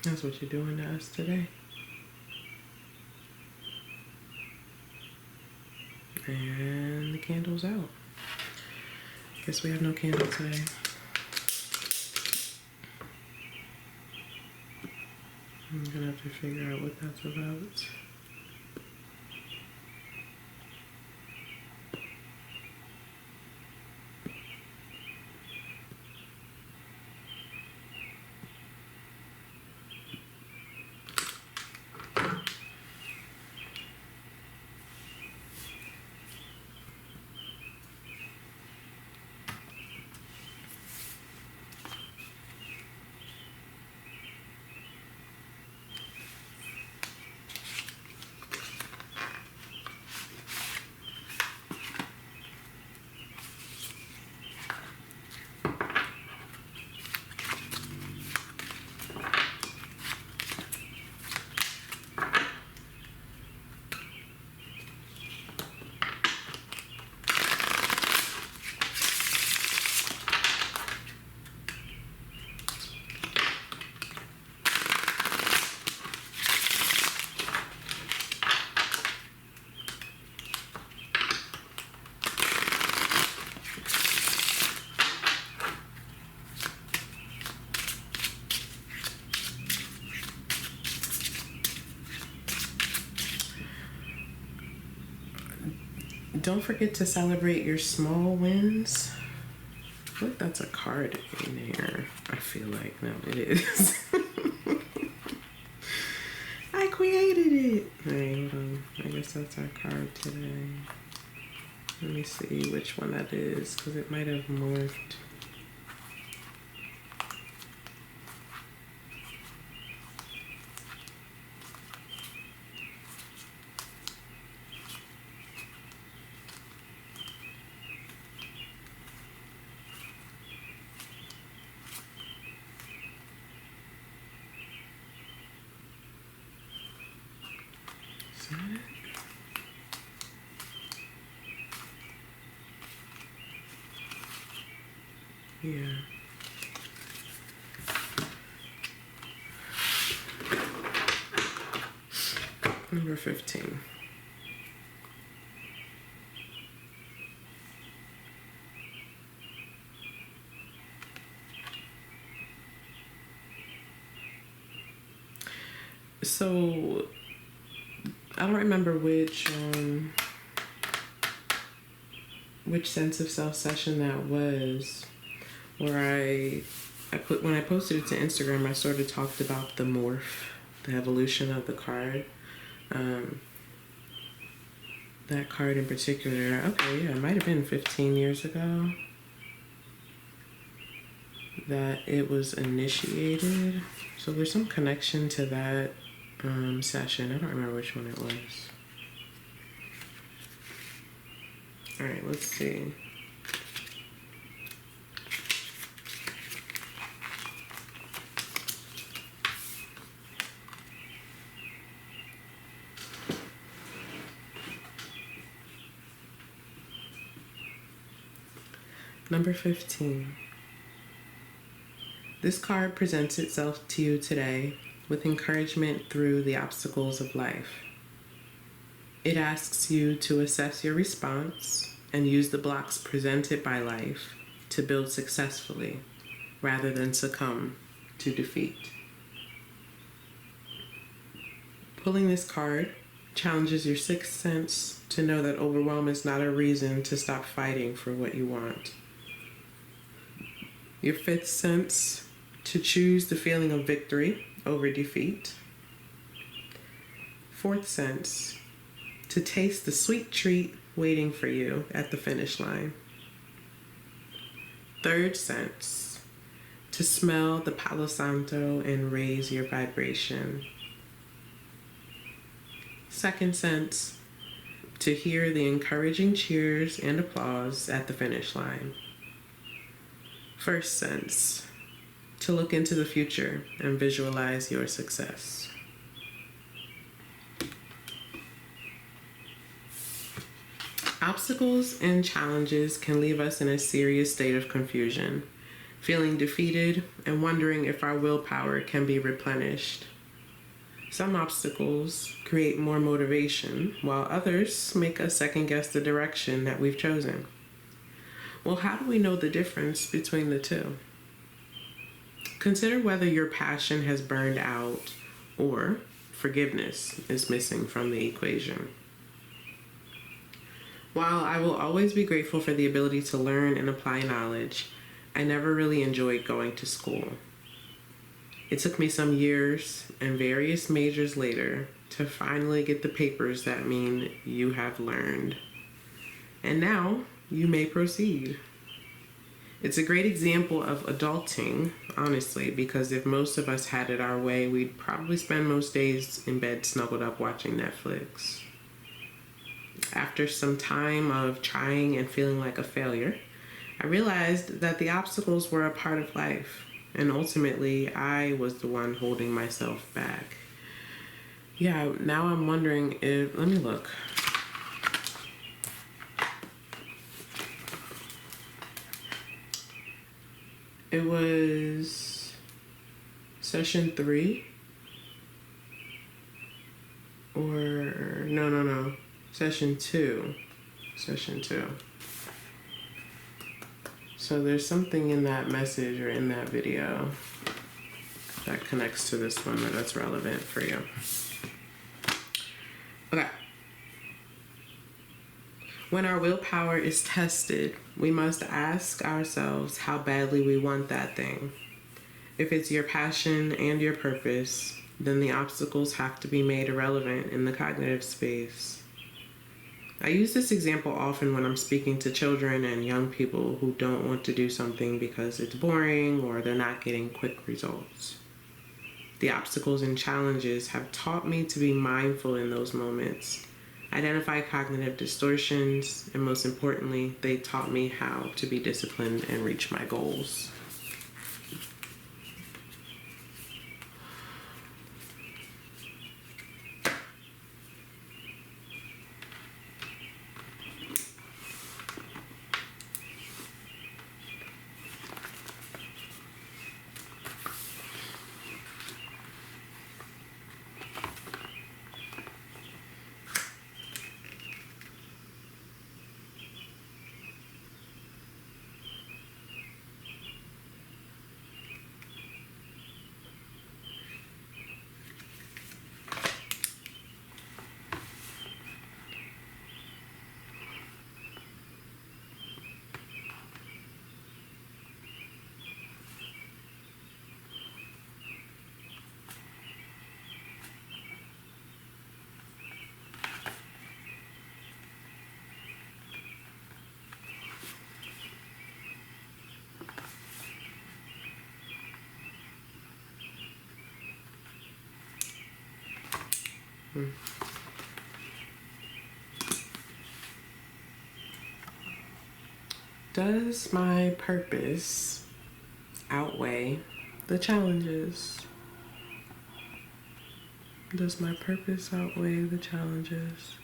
That's what you're doing to us today. And the candle's out. Guess we have no candle today. I'm gonna have to figure out what that's about. Don't forget to celebrate your small wins. I feel like that's a card in here. I feel like, no, it is. I created it. Alright, hold on. I guess that's our card today. Let me see which one that is, because it might have morphed. Is that it? Yeah. Number 15. So I don't remember which sense of self session that was, where when I posted it to Instagram, I sort of talked about the morph, the evolution of the card. That card in particular, okay, yeah, it might have been 15 years ago that it was initiated. So there's some connection to that session. I don't remember which one it was. All right, let's see. Number 15. This card presents itself to you today with encouragement through the obstacles of life. It asks you to assess your response and use the blocks presented by life to build successfully rather than succumb to defeat. Pulling this card challenges your sixth sense to know that overwhelm is not a reason to stop fighting for what you want. Your fifth sense to choose the feeling of victory over defeat. Fourth sense to taste the sweet treat waiting for you at the finish line. Third sense to smell the Palo Santo and raise your vibration. Second sense to hear the encouraging cheers and applause at the finish line. First sense to look into the future and visualize your success. Obstacles and challenges can leave us in a serious state of confusion. feeling defeated and wondering if our willpower can be replenished. Some obstacles create more motivation, while others make us second guess the direction that we've chosen. Well, how do we know the difference between the two? Consider whether your passion has burned out or forgiveness is missing from the equation. While I will always be grateful for the ability to learn and apply knowledge, I never really enjoyed going to school. It took me some years and various majors later to finally get the papers that mean you have learned. And now you may proceed. It's a great example of adulting, honestly, because if most of us had it our way, we'd probably spend most days in bed snuggled up watching Netflix. After some time of trying and feeling like a failure, I realized that the obstacles were a part of life, and ultimately I was the one holding myself back. Yeah, now I'm wondering if, let me look. It was session 3, or no, session 2. So there's something in that message or in that video that connects to this one that's relevant for you. Okay. When our willpower is tested, we must ask ourselves how badly we want that thing. If it's your passion and your purpose, then the obstacles have to be made irrelevant in the cognitive space. I use this example often when I'm speaking to children and young people who don't want to do something because it's boring or they're not getting quick results. The obstacles and challenges have taught me to be mindful in those moments, identify cognitive distortions, and most importantly, they taught me how to be disciplined and reach my goals. Does my purpose outweigh the challenges? Does my purpose outweigh the challenges?